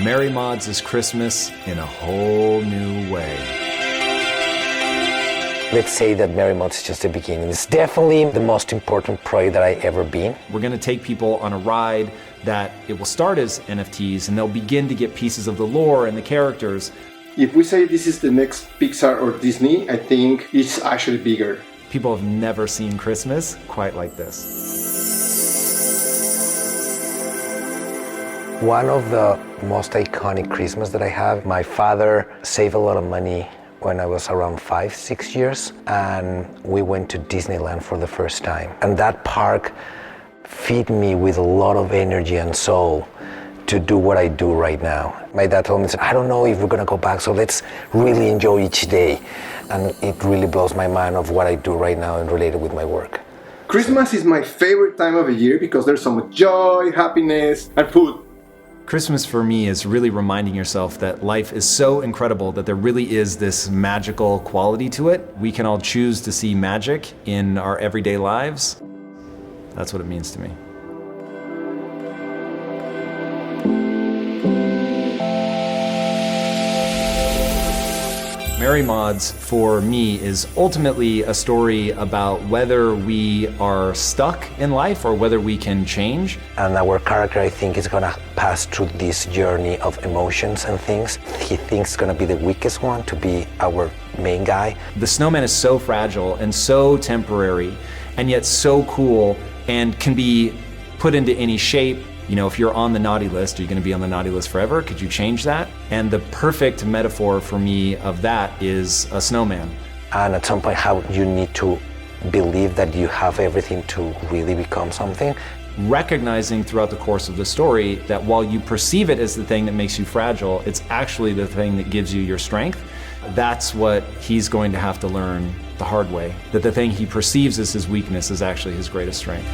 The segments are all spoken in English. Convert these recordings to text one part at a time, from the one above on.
Merry Modz is Christmas in a whole new way. Let's say that Merry Modz is just the beginning. It's definitely the most important project that I've ever been. We're going to take people on a ride that it will start as NFTs, and they'll begin to get pieces of the lore and the characters. If we say this is the next Pixar or Disney, I think it's actually bigger. People have never seen Christmas quite like this. One of the most iconic Christmas that I have, my father saved a lot of money when I was around 5-6 years, and we went to Disneyland for the first time. And that park fed me with a lot of energy and soul to do what I do right now. My dad told me, I don't know if we're gonna go back, so let's really enjoy each day. And it really blows my mind of what I do right now and related with my work. Christmas is my favorite time of the year because there's so much joy, happiness, and food. Christmas for me is really reminding yourself that life is so incredible that there really is this magical quality to it. We can all choose to see magic in our everyday lives. That's what it means to me. Merry Modz, for me, is ultimately a story about whether we are stuck in life or whether we can change. And our character, I think, is gonna pass through this journey of emotions and things. He thinks it's gonna be the weakest one to be our main guy. The snowman is so fragile and so temporary, and yet so cool, and can be put into any shape. You know, if you're on the naughty list, are you going to be on the naughty list forever? Could you change that? And the perfect metaphor for me of that is a snowman. And at some point, how you need to believe that you have everything to really become something. Recognizing throughout the course of the story that while you perceive it as the thing that makes you fragile, it's actually the thing that gives you your strength. That's what he's going to have to learn the hard way. That the thing he perceives as his weakness is actually his greatest strength.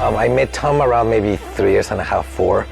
I met Tom around maybe 3 years and a half, 4.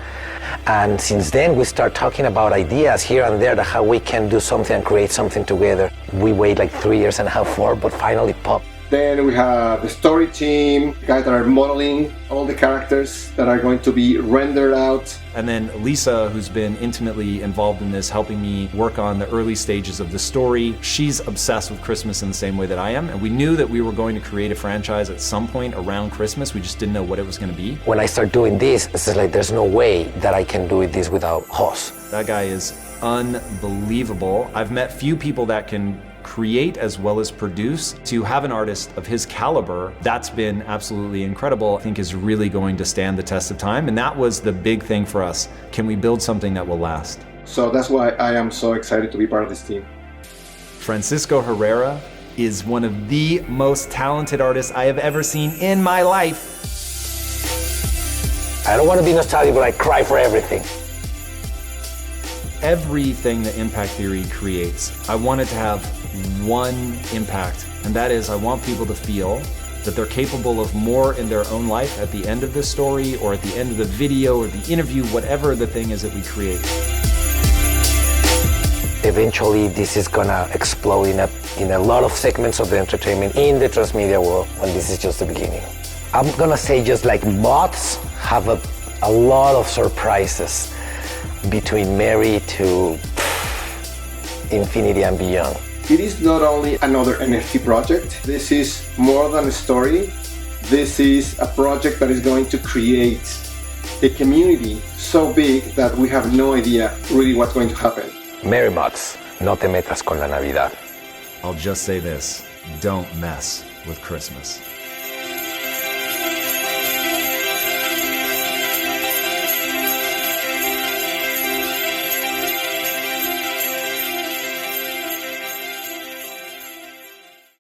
And since then, we start talking about ideas here and there, that how we can do something and create something together. We wait like 3 years and a half, 4, but finally pop. Then we have the story team, guys that are modeling all the characters that are going to be rendered out. And then Lisa, who's been intimately involved in this, helping me work on the early stages of the story. She's obsessed with Christmas in the same way that I am. And we knew that we were going to create a franchise at some point around Christmas. We just didn't know what it was going to be. When I start doing this, it's like there's no way that I can do this without Jos. That guy is unbelievable. I've met few people that can create as well as produce. To have an artist of his caliber, that's been absolutely incredible. I think is really going to stand the test of time, and that was the big thing for us. Can we build something that will last? So that's why I am so excited to be part of this team. Francisco Herrera is one of the most talented artists I have ever seen in my life. I don't want to be nostalgic, but I cry for everything. Everything that Impact Theory creates, I want it to have one impact, and that is I want people to feel that they're capable of more in their own life at the end of this story, or at the end of the video, or the interview, whatever the thing is that we create. Eventually, this is gonna explode in a lot of segments of the entertainment in the transmedia world, and this is just the beginning. I'm gonna say, just like Modz have a lot of surprises between Merry to infinity and beyond. It is not only another NFT project. This is more than a story. This is a project that is going to create a community so big that we have no idea really what's going to happen. Merry Modz, no te metas con la Navidad. I'll just say this, don't mess with Christmas.